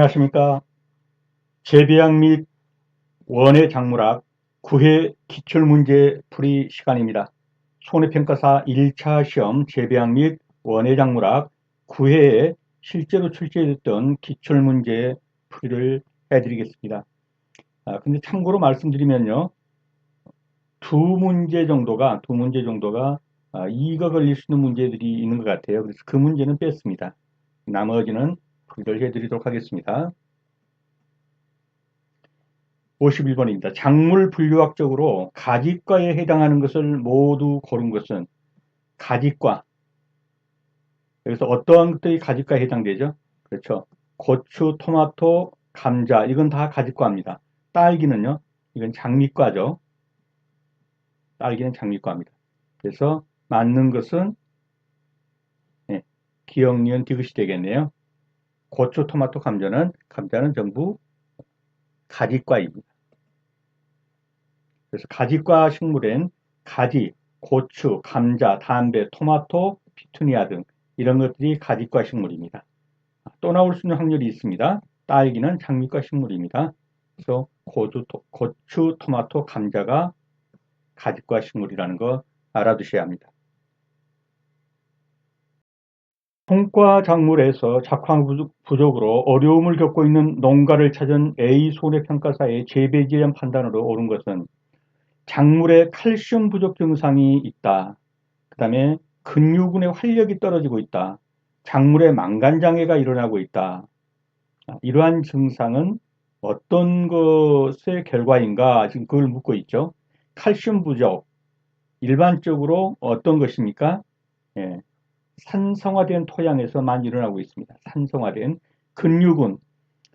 안녕하십니까. 재배학 및 원예 작물학 9회 기출문제 풀이 시간입니다. 손해평가사 1차 시험 재배학 및 원예 작물학 9회에 실제로 출제됐던 기출문제 풀이를 해드리겠습니다. 근데 참고로 말씀드리면요. 두 문제 정도가 이의가 걸릴 수 있는 문제들이 있는 것 같아요. 그래서 그 문제는 뺐습니다. 나머지는 풀이를 해드리도록 하겠습니다. 51번입니다. 작물 분류학적으로 가지과에 해당하는 것을 모두 고른 것은 가지과. 여기서 어떠한 것들이 가지과에 해당되죠? 그렇죠. 고추, 토마토, 감자 이건 다 가지과입니다. 딸기는요. 이건 장미과죠. 딸기는 장미과입니다. 그래서 맞는 것은 기억, 니은, 디귿이 되겠네요. 고추, 토마토, 감자는 전부 가지과입니다. 그래서 가지과 식물엔 가지, 고추, 감자, 담배, 토마토, 피투니아 등 이런 것들이 가지과 식물입니다. 또 나올 수 있는 확률이 있습니다. 딸기는 장미과 식물입니다. 그래서 고추, 토마토, 감자가 가지과 식물이라는 거 알아두셔야 합니다. 통과 작물에서 작황 부족으로 어려움을 겪고 있는 농가를 찾은 A 손해평가사의 재배지연 판단으로 옳은 것은 작물에 칼슘 부족 증상이 있다. 그 다음에 근유군의 활력이 떨어지고 있다. 작물에 망간장애가 일어나고 있다. 이러한 증상은 어떤 것의 결과인가? 지금 그걸 묻고 있죠. 칼슘 부족. 일반적으로 어떤 것입니까? 예, 산성화된 토양에서 많이 일어나고 있습니다. 산성화된 근유군.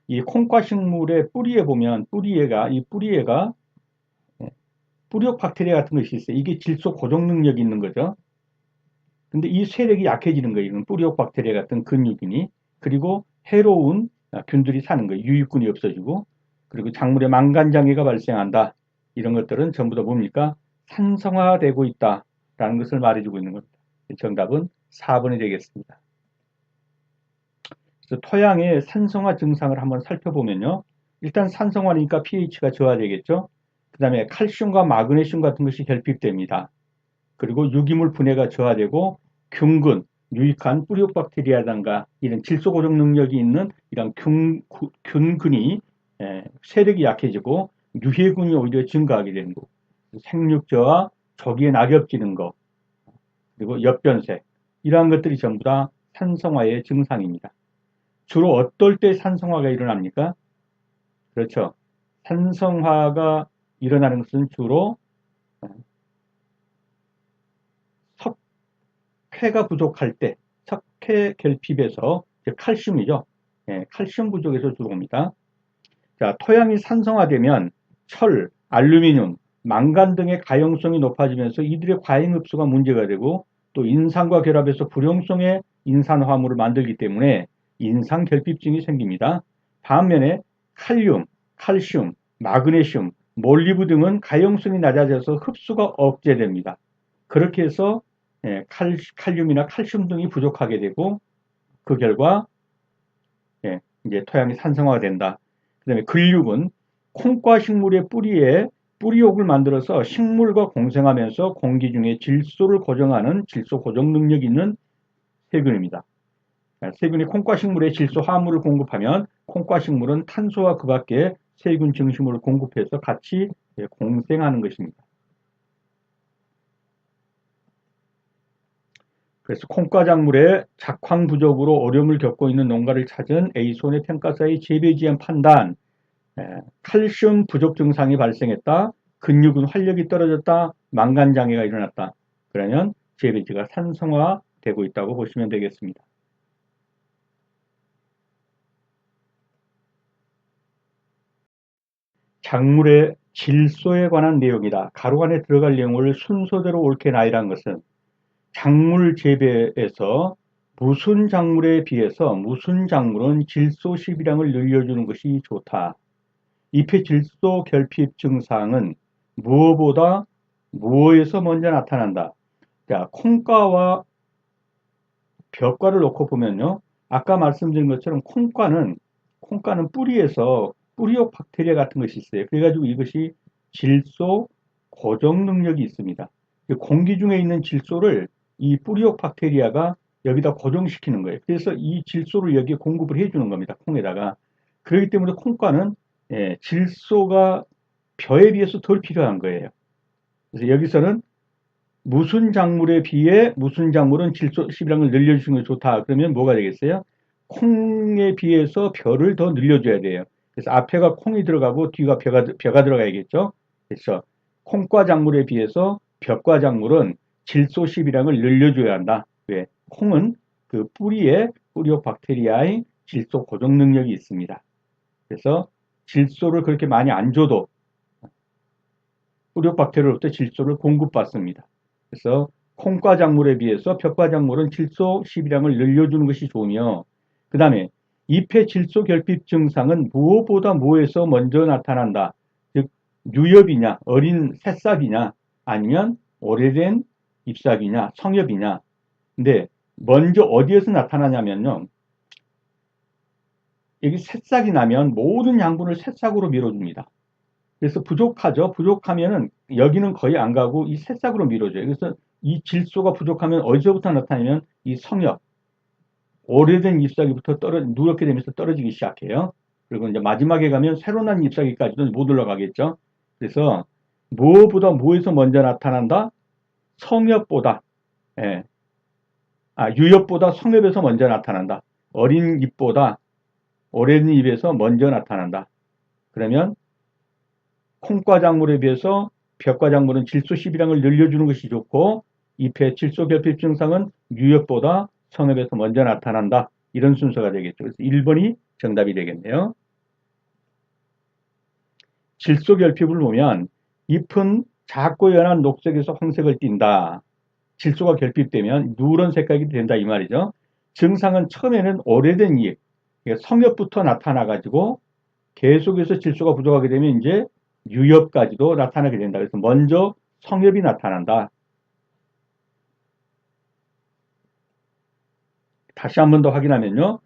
이 콩과 식물의 뿌리에 보면 뿌리에가 뿌리옥 박테리아 같은 것이 있어요. 이게 질소 고정 능력이 있는 거죠. 근데 이 세력이 약해지는 거예요. 이건 뿌리옥 박테리아 같은 근유균이. 그리고 해로운 균들이 사는 거예요. 유익균이 없어지고. 그리고 작물에 망간장애가 발생한다. 이런 것들은 전부 다 뭡니까? 산성화되고 있다라는 것을 말해주고 있는 겁니다. 정답은 4번이 되겠습니다. 그래서 토양의 산성화 증상을 한번 살펴보면요. 일단 산성화니까 pH가 저하되겠죠. 그 다음에 칼슘과 마그네슘 같은 것이 결핍됩니다. 그리고 유기물 분해가 저하되고 균근, 유익한 뿌리옥박테리아든가 이런 질소 고정 능력이 있는 이런 균근이 세력이 약해지고 유해군이 오히려 증가하게 되는 거. 생육저하, 조기에 낙엽 지는 거, 그리고 엽변색 이러한 것들이 전부 다 산성화의 증상입니다. 주로 어떨 때 산성화가 일어납니까? 그렇죠. 산성화가 일어나는 것은 주로 석회가 부족할 때, 석회 결핍에서 칼슘이죠. 칼슘 부족에서 주로 옵니다. 자, 토양이 산성화되면 철, 알루미늄, 망간 등의 가용성이 높아지면서 이들의 과잉 흡수가 문제가 되고 또 인산과 결합해서 불용성의 인산화물을 만들기 때문에 인산 결핍증이 생깁니다. 반면에 칼륨, 칼슘, 마그네슘, 몰리브 등은 가용성이 낮아져서 흡수가 억제됩니다. 그렇게 해서 칼륨이나 칼슘 등이 부족하게 되고 그 결과 이제 토양이 산성화가 된다. 그 다음에 근육은 콩과 식물의 뿌리에 뿌리옥을 만들어서 식물과 공생하면서 공기 중에 질소를 고정하는 질소 고정 능력이 있는 세균입니다. 세균이 콩과 식물에 질소 화합물을 공급하면 콩과 식물은 탄소와 그 밖에 세균 증식물을 공급해서 같이 공생하는 것입니다. 그래서 콩과 작물의 작황 부족으로 어려움을 겪고 있는 농가를 찾은 A손해 평가사의 재배지연 판단, 칼슘 부족 증상이 발생했다, 근육은 활력이 떨어졌다, 망간장애가 일어났다. 그러면 재배지가 산성화되고 있다고 보시면 되겠습니다. 작물의 질소에 관한 내용이다. 가로 안에 들어갈 내용을 순서대로 옳게 나열한 것은 작물 재배에서 무슨 작물에 비해서 무슨 작물은 질소 시비량을 늘려주는 것이 좋다. 잎의 질소 결핍 증상은 무엇보다 무엇에서 먼저 나타난다. 자, 콩과와 벼과를 놓고 보면요. 아까 말씀드린 것처럼 콩과는 콩가는 뿌리에서 뿌리옥 박테리아 같은 것이 있어요. 그래가지고 이것이 질소 고정 능력이 있습니다. 공기 중에 있는 질소를 이 뿌리옥 박테리아가 여기다 고정시키는 거예요. 그래서 이 질소를 여기에 공급을 해주는 겁니다. 콩에다가. 그렇기 때문에 콩가는 질소가 벼에 비해서 덜 필요한 거예요. 그래서 여기서는 무슨 작물에 비해 무슨 작물은 질소 시비량을 늘려주는 게 좋다. 그러면 뭐가 되겠어요? 콩에 비해서 벼를 더 늘려줘야 돼요. 그래서 앞에가 콩이 들어가고 뒤가 벼가 들어가야겠죠. 그래서 콩과 작물에 비해서 벼과 작물은 질소 시비량을 늘려줘야 한다. 왜? 콩은 그 뿌리에 뿌리옥 박테리아의 질소 고정 능력이 있습니다. 그래서 질소를 그렇게 많이 안 줘도 뿌리옥 박테리아로부터 질소를 공급받습니다. 그래서 콩과 작물에 비해서 벼과 작물은 질소 시비량을 늘려주는 것이 좋으며, 그 다음에 잎의 질소 결핍 증상은 무엇보다 뭐에서 먼저 나타난다. 즉 유엽이냐, 어린 새싹이냐, 아니면 오래된 잎사귀냐, 성엽이냐. 근데 먼저 어디에서 나타나냐면요, 여기 새싹이 나면 모든 양분을 새싹으로 밀어줍니다. 그래서 부족하죠. 부족하면은 여기는 거의 안 가고 이 새싹으로 밀어줘요. 그래서 이 질소가 부족하면 어디서부터 나타나면 이 성엽, 오래된 잎사귀부터 누렇게 되면서 떨어지기 시작해요. 그리고 이제 마지막에 가면 새로 난 잎사귀까지도 못 올라가겠죠. 그래서 무엇보다 뭐에서 먼저 나타난다? 성엽보다, 예, 유엽보다 성엽에서 먼저 나타난다. 어린 잎보다 오래된 잎에서 먼저 나타난다. 그러면 콩과 작물에 비해서 벼과 작물은 질소 시비량을 늘려주는 것이 좋고, 잎의 질소 결핍 증상은 유엽보다 성엽에서 먼저 나타난다. 이런 순서가 되겠죠. 그래서 1번이 정답이 되겠네요. 질소 결핍을 보면 잎은 작고 연한 녹색에서 황색을 띈다. 질소가 결핍되면 누런 색깔이 된다 이 말이죠. 증상은 처음에는 오래된 잎, 성엽부터 나타나가지고 계속해서 질소가 부족하게 되면 이제 유엽까지도 나타나게 된다. 그래서 먼저 성엽이 나타난다. 다시 한 번 더 확인하면요.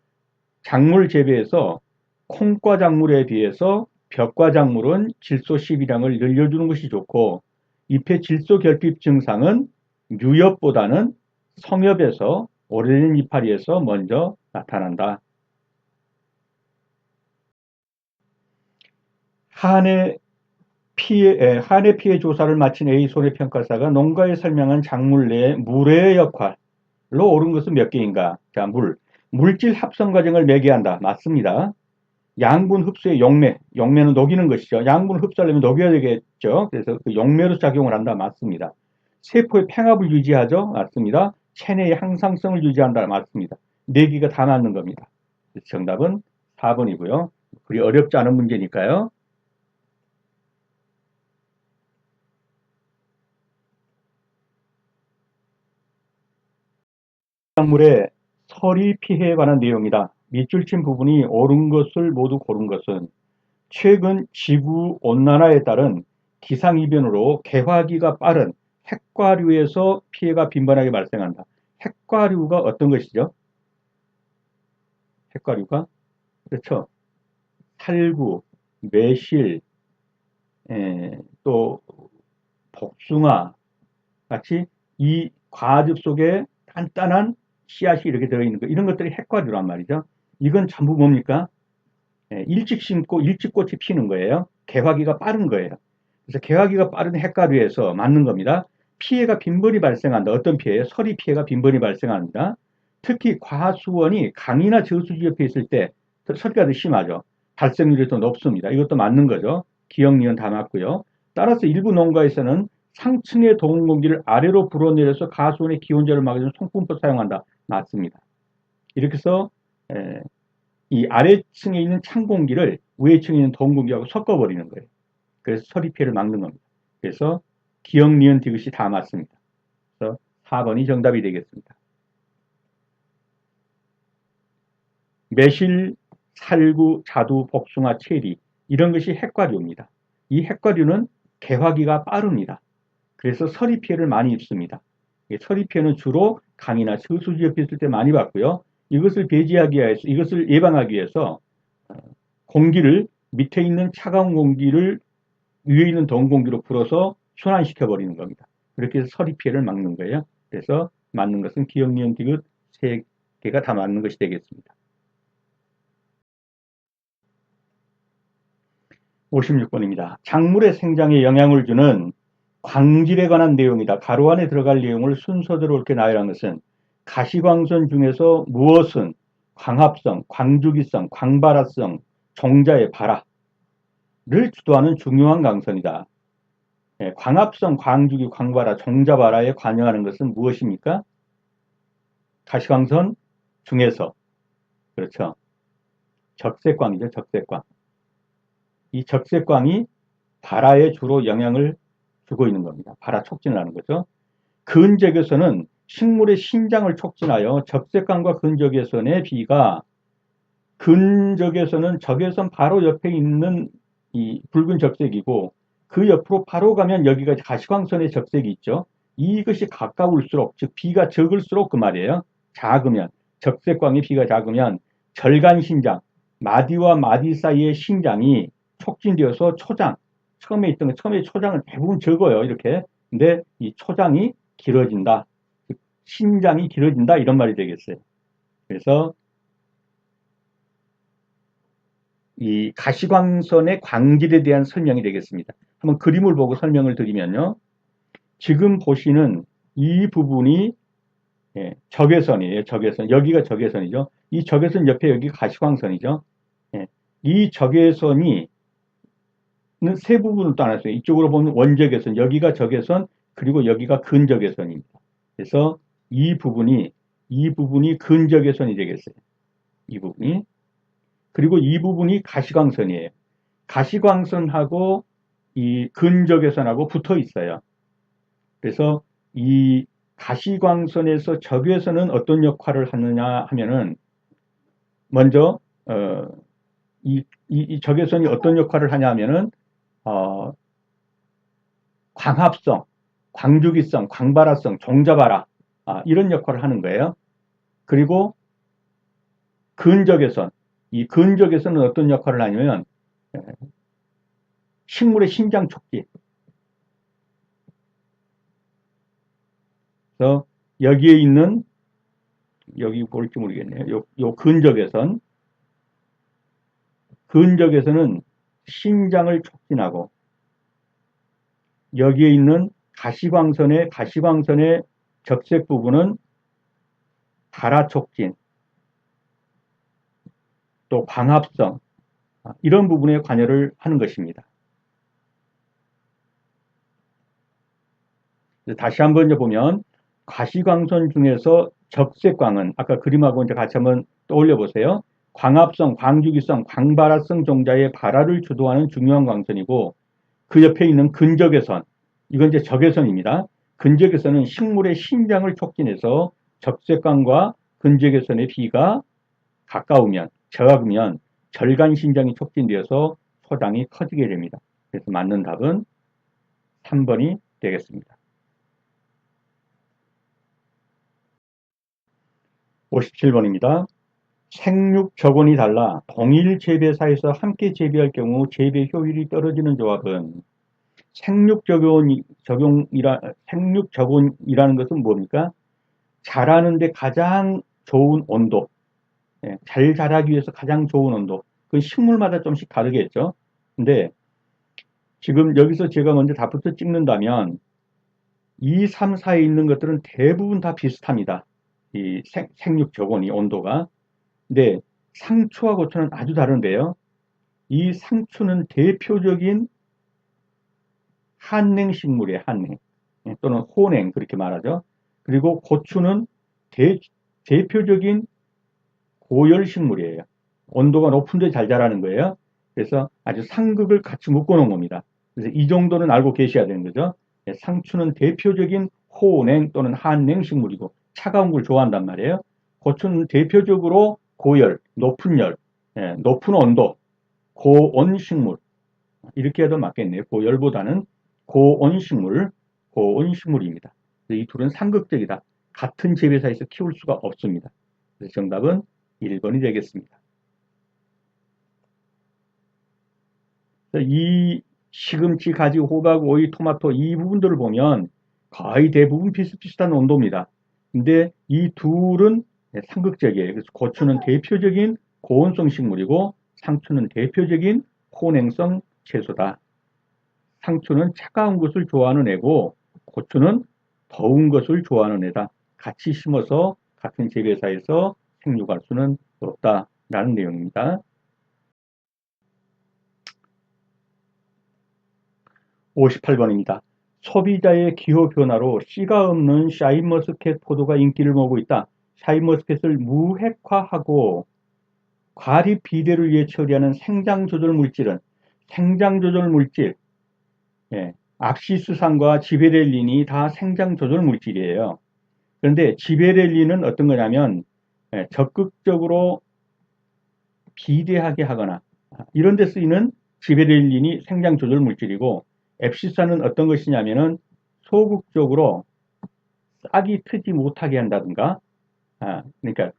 작물 재배에서 콩과 작물에 비해서 벼과 작물은 질소 시비량을 늘려주는 것이 좋고, 잎의 질소 결핍 증상은 유엽보다는 성엽에서 오래된 이파리에서 먼저 나타난다. 한해 피해 조사를 마친 A 손해평가사가 농가에 설명한 작물 내 물의 역할로 옳은 것은 몇 개인가? 자, 물질 합성 과정을 매개한다. 맞습니다. 양분 흡수의 용매는 녹이는 것이죠. 양분을 흡수하려면 녹여야 되겠죠. 그래서 그 용매로 작용을 한다. 맞습니다. 세포의 평합을 유지하죠. 맞습니다. 체내의 항상성을 유지한다. 맞습니다. 네 개가 다 맞는 겁니다. 정답은 4번이고요. 그리 어렵지 않은 문제니까요. 작물의 서리 피해에 관한 내용이다. 밑줄 친 부분이 옳은 것을 모두 고른 것은 최근 지구 온난화에 따른 기상이변으로 개화기가 빠른 핵과류에서 피해가 빈번하게 발생한다. 핵과류가 어떤 것이죠? 핵과류가 그렇죠. 살구, 매실, 또 복숭아 같이 이 과즙 속에 단단한 씨앗이 이렇게 들어있는 거, 이런 것들이 핵과류란 말이죠. 이건 전부 뭡니까? 일찍 심고 일찍 꽃이 피는 거예요. 개화기가 빠른 거예요. 그래서 개화기가 빠른 핵과류에서 맞는 겁니다. 피해가 빈번히 발생한다. 어떤 피해요? 서리 피해가 빈번히 발생합니다. 특히 과수원이 강이나 저수지 옆에 있을 때 서리가 더 심하죠. 발생률이 더 높습니다. 이것도 맞는 거죠. 기억, 니은 다 맞고요. 따라서 일부 농가에서는 상층의 더운 공기를 아래로 불어내려서 가수원의 기온제를 막아주는 송풍포 사용한다. 맞습니다. 이렇게 해서 이 아래층에 있는 찬 공기를 위에층에 있는 더운 공기하고 섞어버리는 거예요. 그래서 서리 피해를 막는 겁니다. 그래서 기억, 니은, 디귿이 다 맞습니다. 그래서 4번이 정답이 되겠습니다. 매실, 살구, 자두, 복숭아, 체리 이런 것이 핵과류입니다. 이 핵과류는 개화기가 빠릅니다. 그래서 서리 피해를 많이 입습니다. 서리 피해는 주로 강이나 저수지 옆에 있을 때 많이 받고요. 이것을 배제하기 위해서, 이것을 예방하기 위해서 공기를 밑에 있는 차가운 공기를 위에 있는 더운 공기로 불어서 순환시켜 버리는 겁니다. 그렇게 해서 서리 피해를 막는 거예요. 그래서 맞는 것은 기역, 니은, 디귿 세 개가 다 맞는 것이 되겠습니다. 56번입니다. 작물의 생장에 영향을 주는 광질에 관한 내용이다. 가로 안에 들어갈 내용을 순서대로 이렇게 나열한 것은 가시광선 중에서 무엇은 광합성, 광주기성, 광발화성, 종자의 발화를 주도하는 중요한 광선이다. 예, 광합성, 광주기, 광발화, 종자발화에 관여하는 것은 무엇입니까? 가시광선 중에서 그렇죠. 적색광이죠. 적색광. 이 적색광이 발화에 주로 영향을 주고 있는 겁니다. 발화 촉진을 하는 거죠. 근적외선은 식물의 신장을 촉진하여 적색광과 근적외선의 비가 근적외선은 적외선 바로 옆에 있는 이 붉은 적색이고 그 옆으로 바로 가면 여기가 가시광선의 적색이 있죠. 이것이 가까울수록 즉 비가 적을수록 그 말이에요. 작으면 적색광의 비가 작으면 절간 신장 마디와 마디 사이의 신장이 촉진되어서 초장 처음에 있던 거 처음에 초장은 대부분 적어요. 이렇게 근데 이 초장이 길어진다. 신장이 길어진다 이런 말이 되겠어요. 그래서 이 가시광선의 광질에 대한 설명이 되겠습니다. 한번 그림을 보고 설명을 드리면요. 지금 보시는 이 부분이 예, 적외선이에요. 적외선. 여기가 적외선이죠. 이 적외선 옆에 여기 가시광선이죠. 예, 이 적외선이 세 부분을 나눴어요. 이쪽으로 보면 원적외선, 여기가 적외선, 그리고 여기가 근적외선입니다. 그래서 이 부분이 근적외선이 되겠어요. 이 부분이. 그리고 이 부분이 가시광선이에요. 가시광선하고 이 근적외선하고 붙어 있어요. 그래서 이 가시광선에서 적외선은 어떤 역할을 하느냐 하면은 먼저 이 적외선이 어떤 역할을 하냐 하면은 광합성, 광주기성, 광발화성, 종자발화 이런 역할을 하는 거예요. 그리고 근적외선, 이 근적외선은 어떤 역할을 하냐면 식물의 신장 촉진. 그래서 여기에 있는 여기 볼지 모르겠네요. 요 근적에서는 신장을 촉진하고 여기에 있는 가시광선의 적색 부분은 발화 촉진, 또 광합성 이런 부분에 관여를 하는 것입니다. 다시 한번 이제 보면 가시광선 중에서 적색광은 아까 그림하고 이제 같이 한번 떠올려 보세요. 광합성, 광주기성, 광발화성 종자의 발화를 주도하는 중요한 광선이고 그 옆에 있는 근적외선, 이건 이제 적외선입니다. 근적외선은 식물의 신장을 촉진해서 적색광과 근적외선의 비가 가까우면, 적으면 절간 신장이 촉진되어서 소장이 커지게 됩니다. 그래서 맞는 답은 3번이 되겠습니다. 57번입니다. 생육 적원이 달라 동일 재배사에서 함께 재배할 경우 재배 효율이 떨어지는 조합은 생육적온이라는 것은 뭡니까? 자라는데 가장 좋은 온도, 예, 잘 자라기 위해서 가장 좋은 온도. 그 식물마다 좀씩 다르겠죠. 근데 지금 여기서 제가 먼저 답부터 찍는다면 2, 3, 4에 있는 것들은 대부분 다 비슷합니다. 이 생육적온이 온도가. 근데 상추와 고추는 아주 다른데요. 이 상추는 대표적인 한냉 식물이에요. 한냉 또는 호냉 그렇게 말하죠. 그리고 고추는 대표적인 고열 식물이에요. 온도가 높은 데 잘 자라는 거예요. 그래서 아주 상극을 같이 묶어 놓은 겁니다. 그래서 이 정도는 알고 계셔야 되는 거죠. 상추는 대표적인 호냉 또는 한냉 식물이고 차가운 걸 좋아한단 말이에요. 고추는 대표적으로 고열, 높은 열, 높은 온도, 고온 식물 이렇게 해도 맞겠네요. 고열보다는 고온 식물입니다. 이 둘은 상극적이다. 같은 재배사에서 키울 수가 없습니다. 그래서 정답은 1번이 되겠습니다. 이 시금치, 가지, 호박, 오이, 토마토 이 부분들을 보면 거의 대부분 비슷비슷한 온도입니다. 근데 이 둘은 상극적이에요. 그래서 고추는 대표적인 고온성 식물이고 상추는 대표적인 혼행성 채소다. 상추는 차가운 것을 좋아하는 애고 고추는 더운 것을 좋아하는 애다. 같이 심어서 같은 재배사에서 생육할 수는 없다라는 내용입니다. 58번입니다. 소비자의 기후변화로 씨가 없는 샤인머스켓 포도가 인기를 모으고 있다. 샤인머스켓을 무핵화하고 과립 비대를 위해 처리하는 생장조절 물질은 생장조절 물질, 압시스산과 지베렐린이 다 생장조절 물질이에요. 그런데 지베렐린은 어떤 거냐면 적극적으로 비대하게 하거나 이런 데 쓰이는 지베렐린이 생장조절 물질이고 앱시산은 어떤 것이냐면은 소극적으로 싹이 트지 못하게 한다든가 그러니까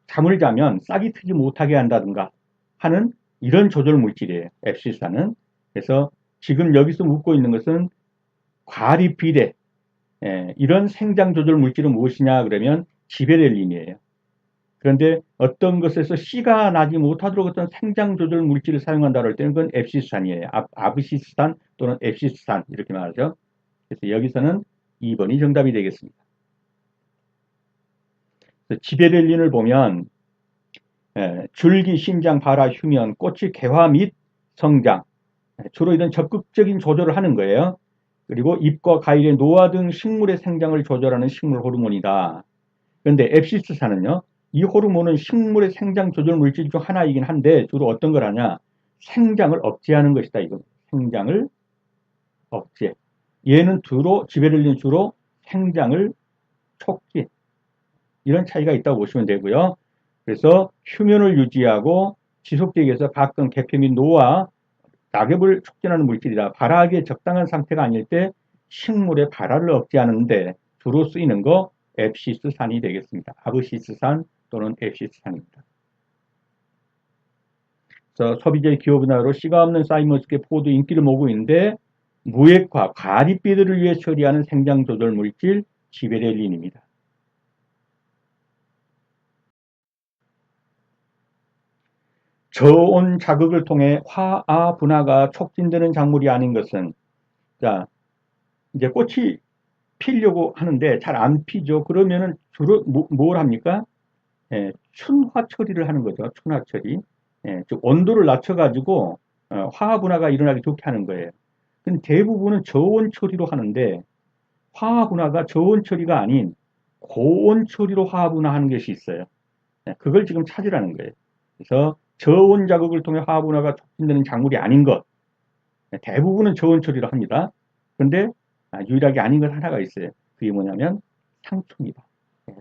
잠을 자면 싹이 트지 못하게 한다든가 하는 이런 조절 물질이에요. 앱시산은. 그래서 지금 여기서 묻고 있는 것은 과립 비대 이런 생장 조절 물질은 무엇이냐 그러면 지베렐린이에요. 그런데 어떤 것에서 씨가 나지 못하도록 어떤 생장 조절 물질을 사용한다 할 때는 그건 앱시스탄이에요. 아브시스탄 또는 앱시스탄 이렇게 말하죠. 그래서 여기서는 2번이 정답이 되겠습니다. 지베렐린을 보면 줄기, 신장, 발화, 휴면, 꽃이 개화 및 성장 주로 이런 적극적인 조절을 하는 거예요. 그리고 잎과 과일의 노화 등 식물의 생장을 조절하는 식물 호르몬이다. 그런데 앱시스산은요. 이 호르몬은 식물의 생장 조절 물질 중 하나이긴 한데 주로 어떤 걸 하냐? 생장을 억제하는 것이다. 이거 생장을 억제. 얘는 주로 지베렐린 주로 생장을 촉진. 이런 차이가 있다고 보시면 되고요. 그래서 휴면을 유지하고 지속되기 위해서 각종 계피 및 노화, 낙엽을 촉진하는 물질이다. 발화하기에 적당한 상태가 아닐 때 식물의 발화를 억제하는데 주로 쓰이는 거 앱시스산이 되겠습니다. 아브시스산 또는 앱시스산입니다. 그래서 소비자의 기후변화로 씨가 없는 샤인머스켓 포도 인기를 모으고 있는데 무액화, 과립비들을 위해 처리하는 생장조절 물질 지베렐린입니다. 저온 자극을 통해 화아 분화가 촉진되는 작물이 아닌 것은 자 이제 꽃이 피려고 하는데 잘 안 피죠. 그러면은 주로 뭘 합니까? 춘화 처리를 하는 거죠. 춘화 처리. 즉 온도를 낮춰가지고 화학 분화가 일어나기 좋게 하는 거예요. 근데 대부분은 저온 처리로 하는데 화학 분화가 저온 처리가 아닌 고온 처리로 화학 분화하는 것이 있어요. 그걸 지금 찾으라는 거예요. 그래서 저온 자극을 통해 화학 분화가 촉진되는 작물이 아닌 것. 대부분은 저온 처리로 합니다. 그런데 유일하게 아닌 것 하나가 있어요. 그게 뭐냐면 상추입니다.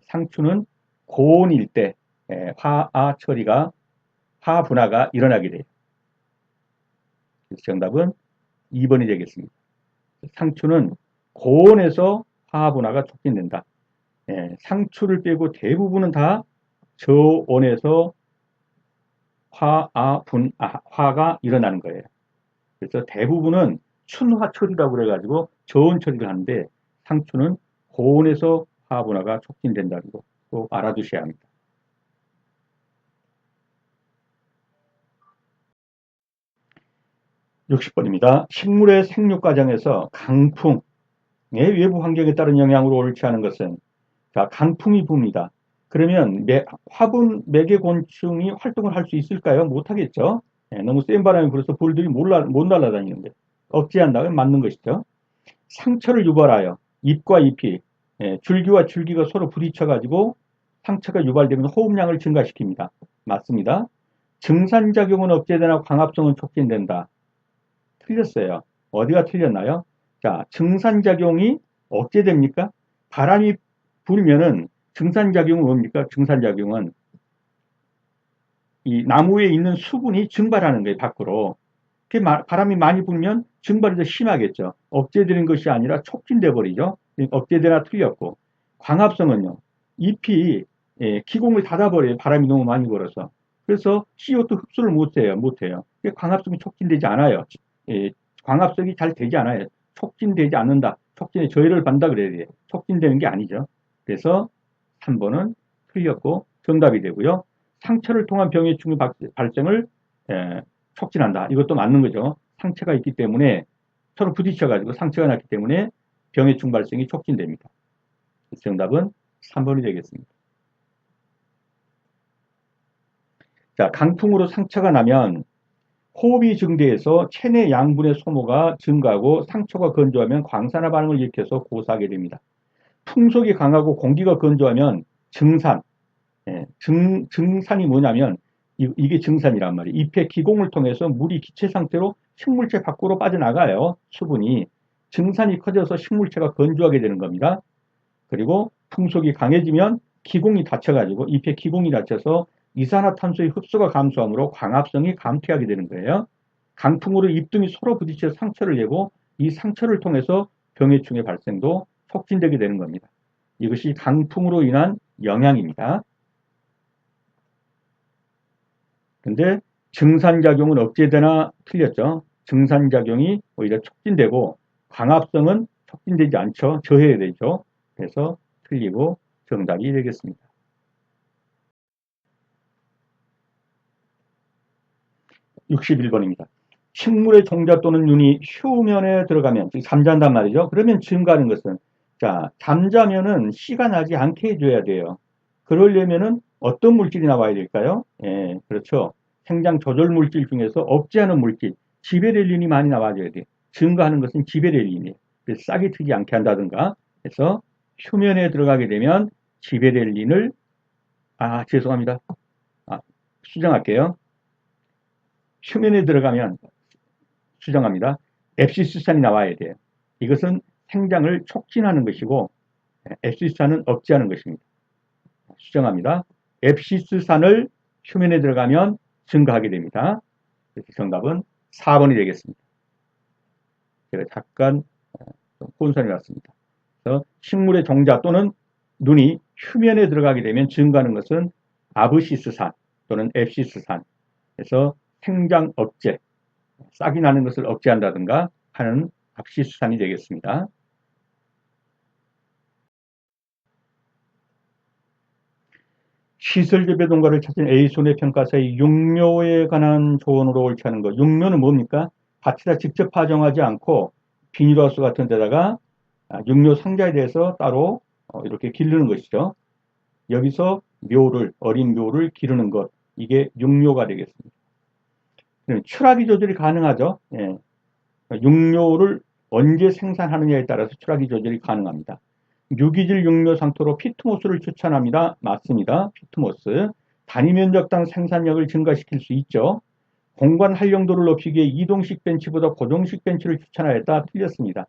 상추는 고온일 때 화아 처리가 화아 분화가 일어나게 돼요. 그래서 정답은 2번이 되겠습니다. 상추는 고온에서 화아 분화가 촉진된다. 상추를 빼고 대부분은 다 저온에서 화가 일어나는 거예요. 그래서 대부분은 춘화 처리라고 그래가지고 저온 처리를 하는데 상추는 고온에서 화아 분화가 촉진된다는 거 꼭 알아두셔야 합니다. 60번입니다. 식물의 생육 과정에서 강풍의 외부 환경에 따른 영향으로 옳지 않은 것은 자, 강풍이 붑니다. 그러면 화분 매개곤충이 활동을 할 수 있을까요? 못하겠죠. 너무 센 바람이 불어서 벌들이 못 날아다니는데 억제한다면 맞는 것이죠. 상처를 유발하여 잎과 잎이 줄기와 줄기가 서로 부딪혀가지고 상처가 유발되면 호흡량을 증가시킵니다. 맞습니다. 증산작용은 억제되나 광합성은 촉진된다. 틀렸어요. 어디가 틀렸나요? 자, 증산작용이 억제됩니까? 바람이 불면은 증산작용은 뭡니까? 증산작용은 이 나무에 있는 수분이 증발하는 거예요, 밖으로. 바람이 많이 불면 증발이 더 심하겠죠. 억제되는 것이 아니라 촉진돼 버리죠. 억제되나 틀렸고. 광합성은요. 잎이 기공을 닫아버려요. 바람이 너무 많이 불어서. 그래서 CO2 흡수를 못해요. 광합성이 촉진되지 않아요. 예, 광합성이 잘 되지 않아요. 촉진되지 않는다. 촉진에 저해를 받는다 그래야 돼요. 촉진되는 게 아니죠. 그래서 3번은 틀렸고 정답이 되고요. 상처를 통한 병해충의 발생을 촉진한다. 이것도 맞는 거죠. 상처가 있기 때문에 서로 부딪혀가지고 상처가 났기 때문에 병해충 발생이 촉진됩니다. 정답은 3번이 되겠습니다. 자, 강풍으로 상처가 나면 호흡이 증대해서 체내 양분의 소모가 증가하고 상처가 건조하면 광산화 반응을 일으켜서 고사하게 됩니다. 풍속이 강하고 공기가 건조하면 증산, 증산이 뭐냐면 이게 증산이란 말이에요. 잎의 기공을 통해서 물이 기체 상태로 식물체 밖으로 빠져나가요. 수분이. 증산이 커져서 식물체가 건조하게 되는 겁니다. 그리고 풍속이 강해지면 기공이 닫혀가지고 잎의 기공이 닫혀서 이산화탄소의 흡수가 감소하므로 광합성이 감퇴하게 되는 거예요. 강풍으로 잎 등이 서로 부딪혀 상처를 내고 이 상처를 통해서 병해충의 발생도 촉진되게 되는 겁니다. 이것이 강풍으로 인한 영향입니다. 근데 증산작용은 억제되나 틀렸죠. 증산작용이 오히려 촉진되고 광합성은 촉진되지 않죠. 저해야 되죠. 그래서 틀리고 정답이 되겠습니다. 61번입니다. 식물의 종자 또는 눈이 휴면에 들어가면, 즉 잠잔단 말이죠. 그러면 증가하는 것은, 자, 잠자면은 씨가 나지 않게 해줘야 돼요. 그러려면은 어떤 물질이 나와야 될까요? 예, 그렇죠. 생장 조절 물질 중에서 억제하는 물질, 지베렐린이 많이 나와줘야 돼요. 증가하는 것은 지베렐린이에요. 그래서 싹이 트지 않게 한다든가 해서 휴면에 들어가게 되면 지베렐린을, 죄송합니다. 수정할게요. 휴면에 들어가면 수정합니다. 앱시스산이 나와야 돼요. 이것은 생장을 촉진하는 것이고 앱시스산은 억제하는 것입니다. 수정합니다. 앱시스산을 휴면에 들어가면 증가하게 됩니다. 그래서 정답은 4번이 되겠습니다. 제가 잠깐 혼선이 났습니다. 그래서 식물의 종자 또는 눈이 휴면에 들어가게 되면 증가하는 것은 아브시스산 또는 앱시스산. 그래서 생장 억제, 싹이 나는 것을 억제한다든가 하는 압시수산이 되겠습니다. 시설재배 농가를 찾은 A 손해평가사의 육묘에 관한 조언으로 옳지 않은 것. 육묘는 뭡니까? 밭에다 직접 파종하지 않고 비닐하우스 같은 데다가 육묘 상자에 대해서 따로 이렇게 기르는 것이죠. 여기서 어린 묘를 기르는 것. 이게 육묘가 되겠습니다. 추락이 조절이 가능하죠. 예. 육묘를 언제 생산하느냐에 따라서 추락이 조절이 가능합니다. 유기질 육묘 상토로 피트모스를 추천합니다. 맞습니다. 피트모스. 단위 면적당 생산력을 증가시킬 수 있죠. 공간 활용도를 높이기 위해 이동식 벤치보다 고정식 벤치를 추천하였다. 틀렸습니다.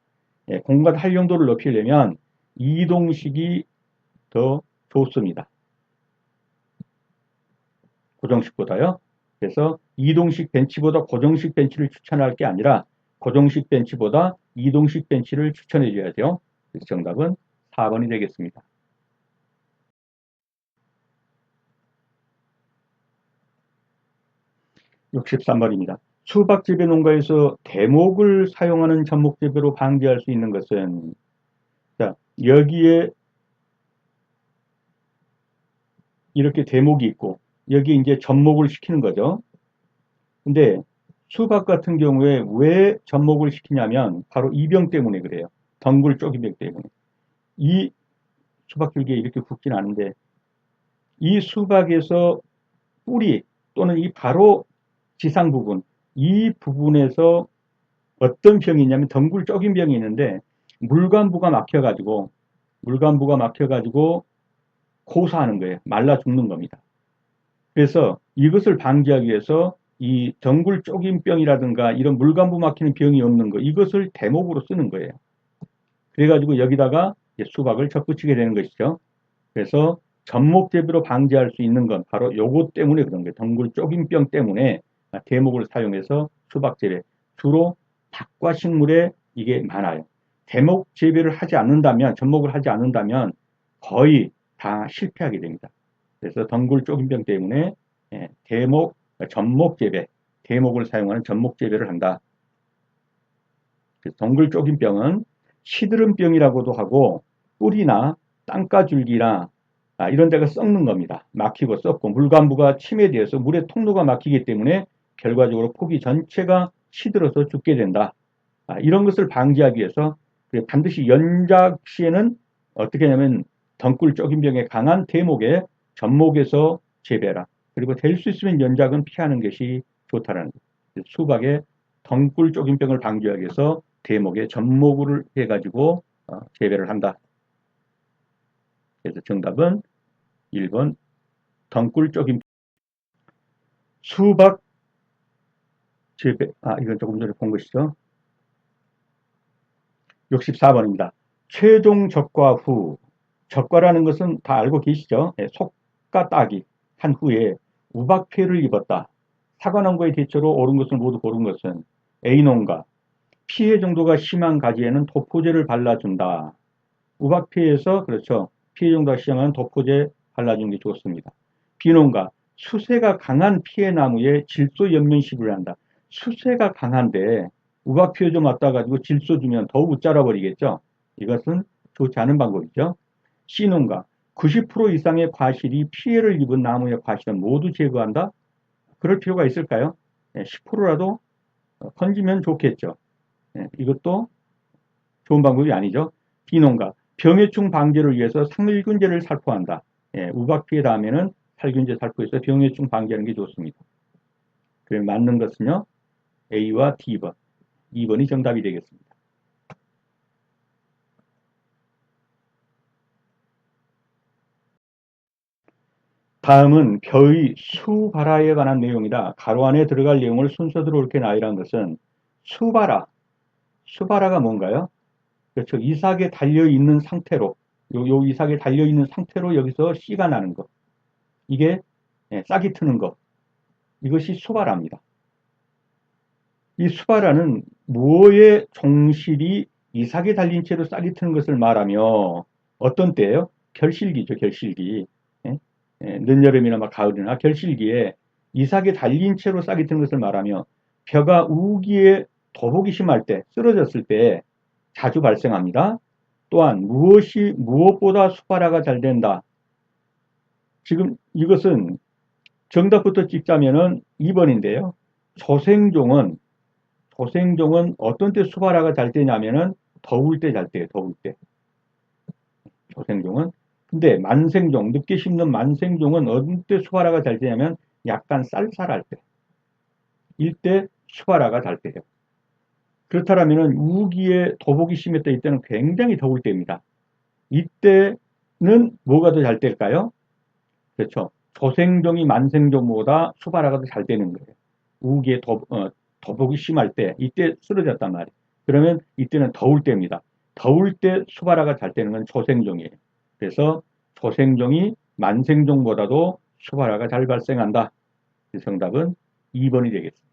공간 활용도를 높이려면 이동식이 더 좋습니다. 고정식보다요. 그래서 이동식 벤치보다 고정식 벤치를 추천할 게 아니라 고정식 벤치보다 이동식 벤치를 추천해 줘야 돼요. 그래서 정답은 4번이 되겠습니다. 63번입니다. 수박재배 농가에서 대목을 사용하는 접목재배로 방지할 수 있는 것은, 자, 여기에 이렇게 대목이 있고 여기 이제 접목을 시키는 거죠. 근데 수박 같은 경우에 왜 접목을 시키냐면 바로 이 병 때문에 그래요. 덩굴 쪼기병 때문에. 이 수박 줄기에 이렇게 굵진 않은데 이 수박에서 뿌리 또는 이 바로 지상 부분, 이 부분에서 어떤 병이 있냐면 덩굴 쪼긴 병이 있는데 물관부가 막혀가지고 고사하는 거예요. 말라 죽는 겁니다. 그래서 이것을 방지하기 위해서 이 덩굴 쪼긴 병이라든가 이런 물관부 막히는 병이 없는 거, 이것을 대목으로 쓰는 거예요. 그래가지고 여기다가 수박을 접붙이게 되는 것이죠. 그래서 접목재배로 방지할 수 있는 건 바로 요것 때문에 그런 거예요. 덩굴 쪼긴병 때문에 대목을 사용해서 수박재배. 주로 닭과 식물에 이게 많아요. 대목 재배를 하지 않는다면, 접목을 하지 않는다면 거의 다 실패하게 됩니다. 그래서 덩굴 쪼긴병 때문에 전목재배, 대목을 사용하는 전목재배를 한다. 덩굴 쪼긴병은 시드름병이라고도 하고 뿌리나 땅가줄기나 이런 데가 썩는 겁니다. 막히고 썩고 물관부가 침해되어서 물의 통로가 막히기 때문에 결과적으로 포기 전체가 시들어서 죽게 된다. 이런 것을 방지하기 위해서 반드시 연작 시에는 어떻게 하냐면 덩굴 쪼긴병의 강한 대목에 전목에서 재배라. 그리고 될 수 있으면 연작은 피하는 것이 좋다라는 거예요. 수박의 덩굴 쪼긴병을 방지하기 위해서 대목에 접목을 해가지고 재배를 한다. 그래서 정답은 1번 덩굴 쪼긴 수박 재배. 이건 조금 전에 본 것이죠. 64번입니다. 최종 적과 후. 적과라는 것은 다 알고 계시죠? 속과 따기 한 후에 우박 피해를 입었다. 사과농가의 대처로 옳은 것을 모두 고른 것은 A농가. 피해 정도가 심한 가지에는 도포제를 발라준다. 우박 피해에서 그렇죠. 피해 정도가 심한 도포제 발라주는 게 좋습니다. B농가. 수세가 강한 피해 나무에 질소 연면시를 한다. 수세가 강한데 우박 피해 좀 왔다 가지고 질소 주면 더욱 자라 버리겠죠. 이것은 좋지 않은 방법이죠. C농가. 90% 이상의 과실이 피해를 입은 나무의 과실은 모두 제거한다. 그럴 필요가 있을까요? 10%라도 건지면 좋겠죠. 이것도 좋은 방법이 아니죠. D농가. 병해충 방제를 위해서 살균제를 살포한다. 우박 피해 다음에는 살균제 살포해서 병해충 방제하는 게 좋습니다. 그래 맞는 것은요. A와 D번. 2번이 정답이 되겠습니다. 다음은 벼의 수발화에 관한 내용이다. 가로 안에 들어갈 내용을 순서대로 이렇게 나열한 것은 수발화. 수발화가 뭔가요? 그렇죠. 이삭에 달려있는 상태로 요 이삭에 달려있는 상태로 여기서 씨가 나는 것. 이게 싹이 트는 것. 이것이 수발화입니다. 이 수발화는 무어의 종실이 이삭에 달린 채로 싹이 트는 것을 말하며 어떤 때예요? 결실기죠. 결실기. 늦여름이나 막 가을이나 결실기에 이삭에 달린 채로 싹이 트는 것을 말하며 벼가 우기에 더복이 심할 때 쓰러졌을 때 자주 발생합니다. 또한 무엇보다 수발화가 잘 된다. 지금 이것은 정답부터 찍자면은 2번인데요. 조생종은 어떤 때 수발화가 잘 되냐면은 더울 때 잘 돼요. 더울 때. 조생종은. 근데 만생종, 늦게 심는 만생종은 어느 때 수발화가 잘 되냐면 약간 쌀쌀할 때. 일때 수발화가 잘 돼요. 그렇다면은 우기에 더복이 심했다 이때는 굉장히 더울 때입니다. 이때는 뭐가 더 잘 될까요? 그렇죠. 조생종이 만생종보다 수발화가 더 잘 되는 거예요. 우기에 더복이 심할 때 이때 쓰러졌단 말이에요. 그러면 이때는 더울 때입니다. 더울 때 수발화가 잘 되는 건 조생종이에요. 그래서 조생종이 만생종보다도 수발화가 잘 발생한다. 정답은 2번이 되겠습니다.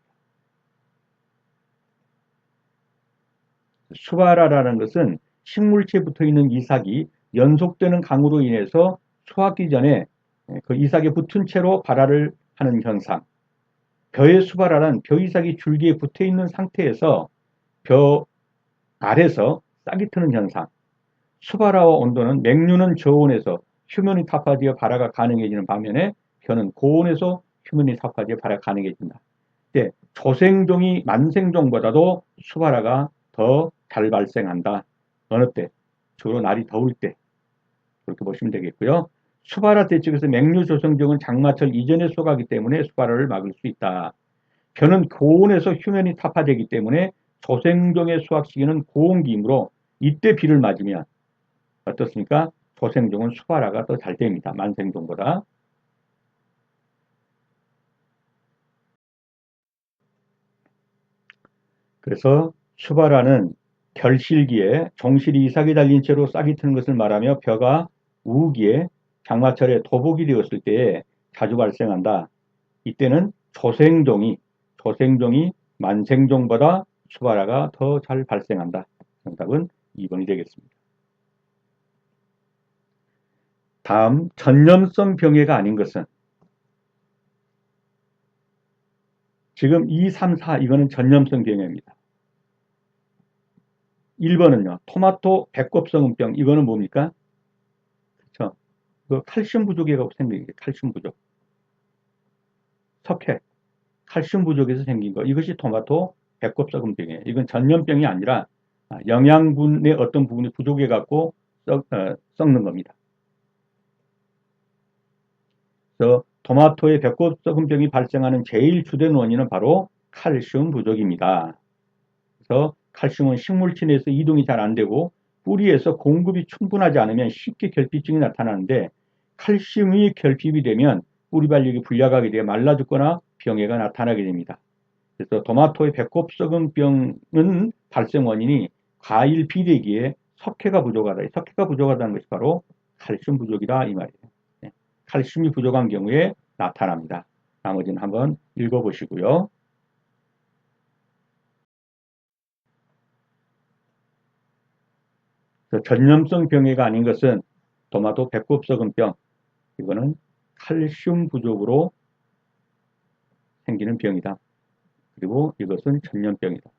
수발화라는 것은 식물체에 붙어있는 이삭이 연속되는 강으로 인해서 수확기 전에 그 이삭에 붙은 채로 발화를 하는 현상. 벼의 수발화는 벼이삭이 줄기에 붙어있는 상태에서 벼 아래서 싹이 트는 현상. 수발화와 온도는 맹류는 저온에서 휴면이 타파지어 발화가 가능해지는 반면에 벼는 고온에서 휴면이 타파지어 발화가 가능해진다. 조생종이 만생종보다도 수발화가 더 잘 발생한다. 어느 때? 주로 날이 더울 때. 그렇게 보시면 되겠고요. 수발화 대책에서 맹류 조생종은 장마철 이전에 수확하기 때문에 수발화를 막을 수 있다. 벼는 고온에서 휴면이 타파되기 때문에 조생종의 수확 시기는 고온기이므로 이때 비를 맞으면 어떻습니까? 조생종은 수발화가 더 잘 됩니다. 만생종보다. 그래서 수발화는 결실기에 종실이 이삭에 달린 채로 싹이 트는 것을 말하며 벼가 우기에 장마철에 도복이 되었을 때에 자주 발생한다. 이때는 조생종이 만생종보다 수발화가 더 잘 발생한다. 정답은 2번이 되겠습니다. 다음 전염성 병해가 아닌 것은 지금 2, 3, 4 이거는 전염성 병입니다. 1번은요. 토마토 배꼽성은병 이거는 뭡니까? 그렇죠. 그 칼슘 부족이라고 생긴 게 칼슘 부족. 석회, 칼슘 부족에서 생긴 거. 이것이 토마토 배꼽성은병이에요. 이건 전염병이 아니라 영양분의 어떤 부분이 부족해 갖고 썩는 겁니다. 그래서 토마토의 배꼽썩은병이 발생하는 제일 주된 원인은 바로 칼슘 부족입니다. 그래서 칼슘은 식물체 내에서 이동이 잘 안 되고 뿌리에서 공급이 충분하지 않으면 쉽게 결핍증이 나타나는데 칼슘이 결핍이 되면 뿌리 발육이 불량하게 되어 말라 죽거나 병해가 나타나게 됩니다. 그래서 토마토의 배꼽썩은병은 발생 원인이 과일 비대기에 석회가 부족하다. 석회가 부족하다는 것이 바로 칼슘 부족이다 이 말이에요. 칼슘이 부족한 경우에 나타납니다. 나머지는 한번 읽어보시고요. 전염성 병해가 아닌 것은 토마토 배꼽썩은병, 이거는 칼슘 부족으로 생기는 병이다. 그리고 이것은 전염병이다.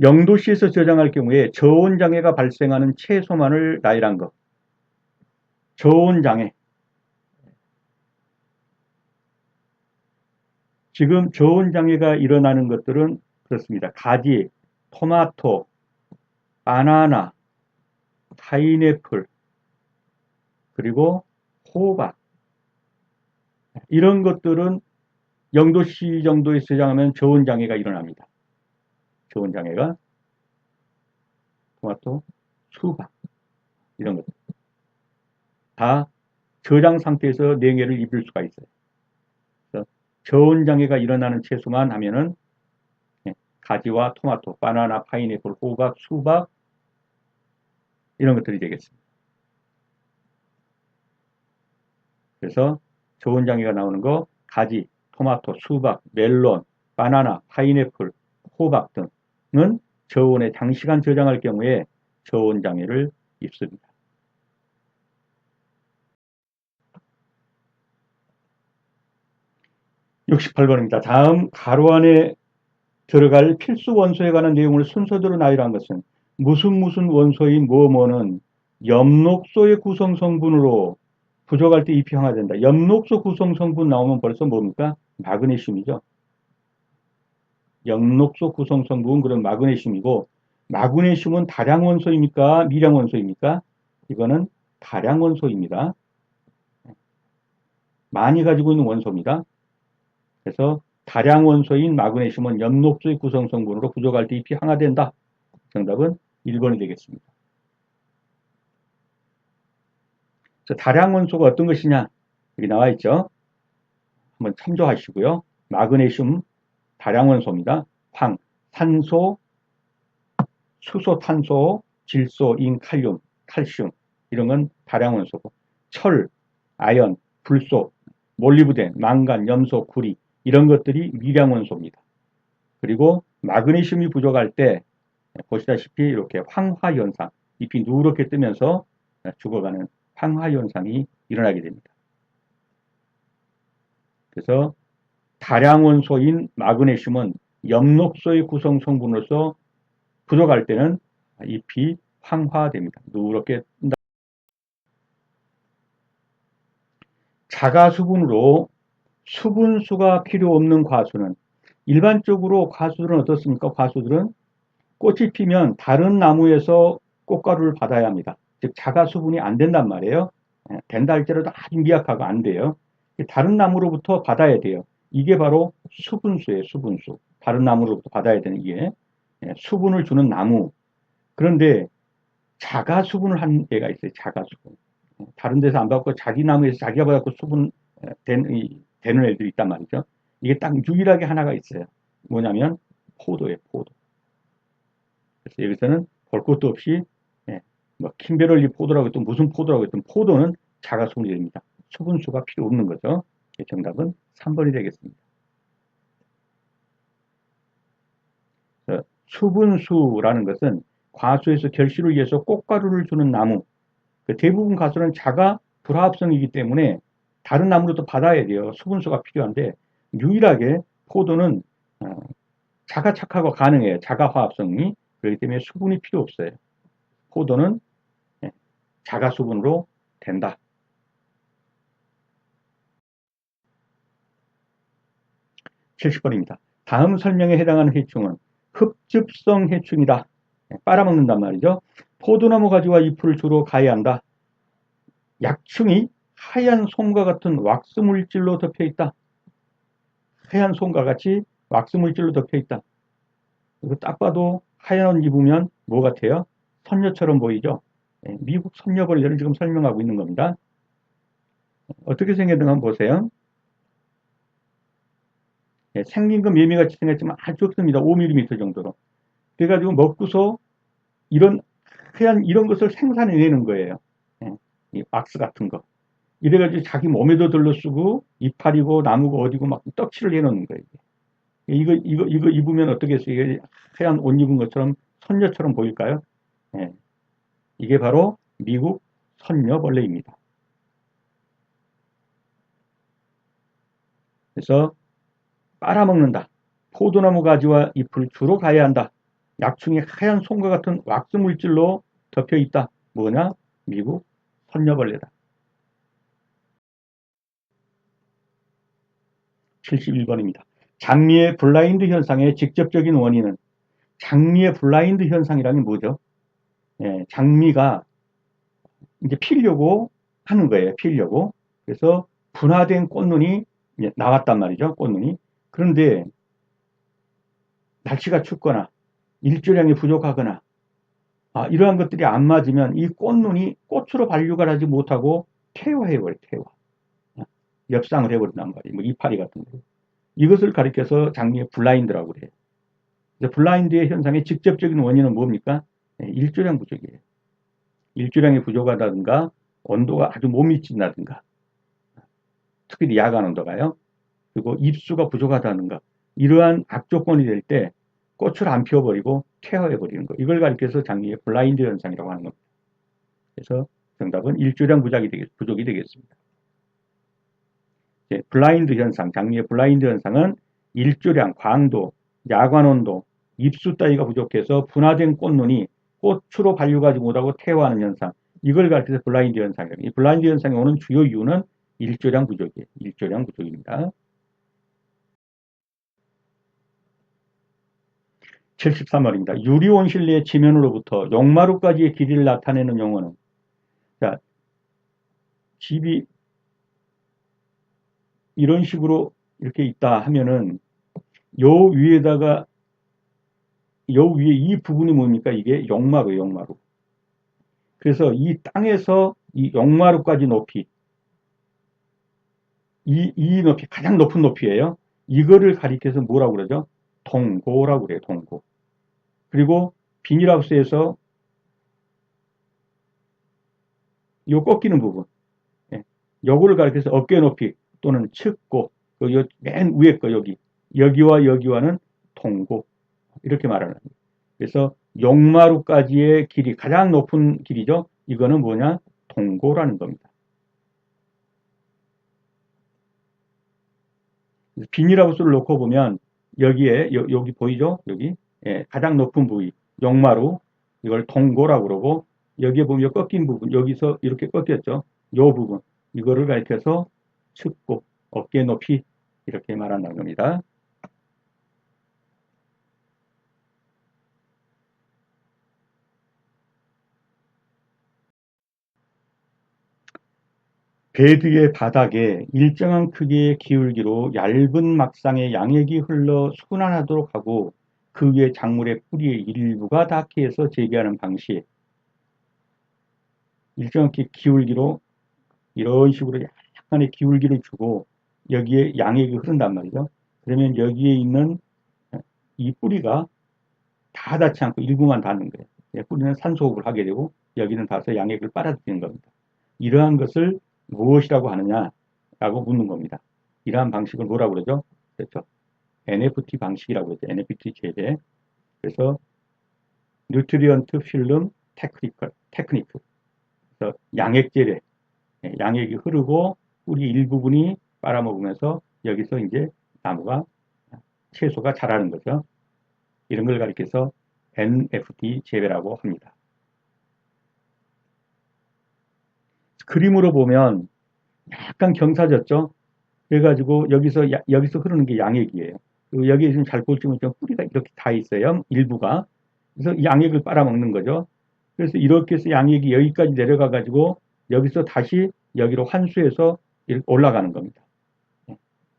영도시에서 저장할 경우에 저온장애가 발생하는 채소만을 나열한 것. 저온장애. 지금 저온장애가 일어나는 것들은 그렇습니다. 가지, 토마토, 바나나, 파인애플, 그리고 호박. 이런 것들은 영도시 정도에 저장하면 저온장애가 일어납니다. 저온장애가 토마토, 수박 이런 것들 다 저장 상태에서 냉해를 입을 수가 있어요. 그래서 저온장애가 일어나는 채소만 하면은 가지와 토마토, 바나나, 파인애플, 호박, 수박 이런 것들이 되겠습니다. 그래서 저온장애가 나오는 거 가지, 토마토, 수박, 멜론, 바나나, 파인애플, 호박 등은 저온에 장시간 저장할 경우에 저온장애를 입습니다. 68번입니다. 다음 가로 안에 들어갈 필수 원소에 관한 내용을 순서대로 나열한 것은 무슨 원소인 뭐뭐는 엽록소의 구성 성분으로 부족할 때 입형화된다. 엽록소 구성 성분 나오면 벌써 뭡니까? 마그네슘이죠. 엽록소 구성 성분 그런 마그네슘이고 마그네슘은 다량 원소입니까? 미량 원소입니까? 이거는 다량 원소입니다. 많이 가지고 있는 원소입니다. 그래서 다량 원소인 마그네슘은 엽록소의 구성 성분으로 부족할 때 잎이 항화된다. 정답은 1번이 되겠습니다. 다량 원소가 어떤 것이냐? 여기 나와 있죠. 한번 참조하시고요. 마그네슘 다량 원소입니다. 황, 산소, 수소, 탄소, 질소, 인, 칼륨, 칼슘 이런 건 다량 원소고 철, 아연, 불소, 몰리브덴, 망간, 염소, 구리 이런 것들이 미량 원소입니다. 그리고 마그네슘이 부족할 때 보시다시피 이렇게 황화 현상, 잎이 누렇게 뜨면서 죽어가는 황화 현상이 일어나게 됩니다. 그래서 다량 원소인 마그네슘은 엽록소의 구성 성분으로서 부족할 때는 잎이 황화됩니다. 누렇게 뜬다. 자가수분으로 수분수가 필요 없는 과수는 일반적으로 과수들은 어떻습니까? 과수들은 꽃이 피면 다른 나무에서 꽃가루를 받아야 합니다. 즉 자가수분이 안 된단 말이에요. 된다 할지라도 아주 미약하고 안 돼요. 다른 나무로부터 받아야 돼요. 이게 바로 수분수예요. 수분수. 다른 나무로부터 받아야 되는 이게 수분을 주는 나무. 그런데 자가수분을 한 애가 있어요. 자가수분. 다른 데서 안 받고 자기 나무에서 자기가 받고 수분 되는 애들이 있단 말이죠. 이게 딱 유일하게 하나가 있어요. 뭐냐면 포도예요. 포도. 그래서 여기서는 볼 것도 없이 뭐 킴베럴리 포도라고 했든 무슨 포도라고 했든 포도는 자가수분이 됩니다. 수분수가 필요 없는 거죠. 정답은 3번이 되겠습니다. 수분수라는 것은 과수에서 결실을 위해서 꽃가루를 주는 나무. 대부분 과수는 자가 불화합성이기 때문에 다른 나무로도 받아야 돼요. 수분수가 필요한데 유일하게 포도는 자가 착화가 가능해요. 자가 화합성이. 그렇기 때문에 수분이 필요 없어요. 포도는 자가 수분으로 된다. 70번입니다. 다음 설명에 해당하는 해충은 흡즙성 해충이다. 빨아먹는단 말이죠. 포도나무 가지와 잎을 주로 가해한다. 약층이 하얀 솜과 같은 왁스 물질로 덮여 있다. 하얀 솜과 같이 왁스 물질로 덮여 있다. 이거 딱 봐도 하얀 옷 입으면 뭐 같아요? 선녀처럼 보이죠? 미국 선녀벌레를 지금 설명하고 있는 겁니다. 어떻게 생겼는가 한번 보세요. 생긴 건 매미같이 생겼지만 아주 없습니다. 5mm 정도로. 그래가지고 먹고서 이런 하얀 이런 것을 생산해내는 거예요. 이 왁스 같은 거. 이래가지고 자기 몸에도 들러쓰고 이파리고 나무고 어디고 막 떡칠을 해놓는 거예요. 이거 입으면 어떻겠어요? 하얀 옷 입은 것처럼 선녀처럼 보일까요? 예, 이게 바로 미국 선녀벌레입니다. 그래서 빨아먹는다. 포도나무 가지와 잎을 주로 가해한다. 약충이 하얀 솜과 같은 왁스 물질로 덮여 있다. 뭐냐? 미국 선녀벌레다. 71번입니다. 장미의 블라인드 현상의 직접적인 원인은 장미의 블라인드 현상이라는 뭐죠? 장미가 이제 피려고 하는 거예요. 피려고. 그래서 분화된 꽃눈이 나왔단 말이죠. 꽃눈이. 그런데 날씨가 춥거나 일조량이 부족하거나 이러한 것들이 안 맞으면 이 꽃눈이 꽃으로 발육을 하지 못하고 퇴화해버려요. 퇴화. 엽상을 해버린단 말이에요. 뭐 이파리 같은 거. 이것을 가리켜서 장미의 블라인드라고 그래요. 블라인드의 현상의 직접적인 원인은 뭡니까? 일조량 부족이에요. 일조량이 부족하다든가 온도가 아주 못 미친다든가 특히 야간 온도가요. 그리고 입수가 부족하다든가 이러한 악조건이 될 때 꽃을 안 피워버리고 퇴화해버리는 거. 이걸 가리켜서 장미의 블라인드 현상이라고 하는 겁니다. 그래서 정답은 일조량 부족이 되겠습니다. 블라인드 현상, 장미의 블라인드 현상은 일조량, 광도, 야간 온도, 입수 따위가 부족해서 분화된 꽃눈이 꽃으로 발육하지 못하고 퇴화하는 현상. 이걸 가리켜서 블라인드 현상이에요. 이 블라인드 현상이 오는 주요 이유는 일조량 부족이에요. 일조량 부족입니다. 73번입니다. 유리 온실리의 지면으로부터 용마루까지의 길이를 나타내는 용어는 자, 집이 이런 식으로 이렇게 있다 하면은 요 위에다가 요 위에 이 부분이 뭡니까? 이게 용마루예요, 용마루. 그래서 이 땅에서 이 용마루까지 높이 이 높이 가장 높은 높이예요. 이거를 가리켜서 뭐라고 그러죠? 동고라고 그래요, 동고. 그리고 비닐하우스에서 요 꺾이는 부분, 요거를 가리켜서 어깨 높이 또는 측고, 맨 위에 거 여기와 여기와는 동고 이렇게 말하는 거예요. 그래서 용마루까지의 길이 가장 높은 길이죠. 이거는 뭐냐? 동고라는 겁니다. 비닐하우스를 놓고 보면 여기에 여기 보이죠? 여기 가장 높은 부위 용마루 이걸 동고라고 그러고 여기에 보면 꺾인 부분 여기서 이렇게 꺾였죠. 요 부분 이거를 가리켜서 측고 어깨 높이 이렇게 말한다는 겁니다. 베드의 바닥에 일정한 크기의 기울기로 얇은 막상에 양액이 흘러 순환하도록 하고 그 위에 작물의 뿌리의 일부가 닿게 해서 재배하는 방식. 일정한 기울기로 이런 식으로 약간의 기울기를 주고 여기에 양액이 흐른단 말이죠. 그러면 여기에 있는 이 뿌리가 다 닿지 않고 일부만 닿는 거예요. 뿌리는 산소호흡을 하게 되고 여기는 닿아서 양액을 빨아들이는 겁니다. 이러한 것을 무엇이라고 하느냐라고 묻는 겁니다. 이러한 방식을 뭐라고 그러죠? 그렇죠. NFT 방식이라고 그러죠. NFT 재배. 그래서 뉴트리언트 필름 테크니크. 그래서 양액 재배. 양액이 흐르고 뿌리 일부분이 빨아먹으면서 여기서 이제 나무가 채소가 자라는 거죠. 이런 걸 가리켜서 NFT 재배라고 합니다. 그림으로 보면 약간 경사졌죠. 그래가지고 여기서 흐르는 게 양액이에요. 그리고 여기에 지금 잘 보시면 좀 뿌리가 이렇게 다 있어요. 일부가. 그래서 양액을 빨아먹는 거죠. 그래서 이렇게 해서 양액이 여기까지 내려가 가지고 여기서 다시 여기로 환수해서 올라가는 겁니다.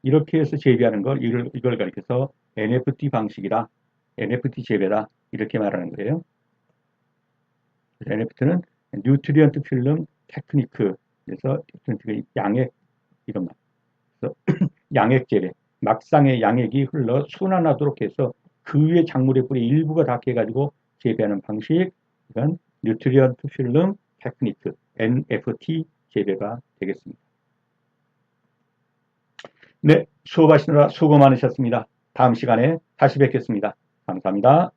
이렇게 해서 재배하는 이걸 가리켜서 NFT 방식이다. NFT 재배다. 이렇게 말하는 거예요. NFT는 뉴트리언트 필름 테크니크. 그래서 양액 이런 말. 그래서 양액 재배. 막상의 양액이 흘러 순환하도록 해서 그 위에 작물의 뿌리 일부가 닿게 해가지고 재배하는 방식. 이건 뉴트리언트 필름 테크니크 NFT 재배가 되겠습니다. 네, 수업하시느라 수고 많으셨습니다. 다음 시간에 다시 뵙겠습니다. 감사합니다.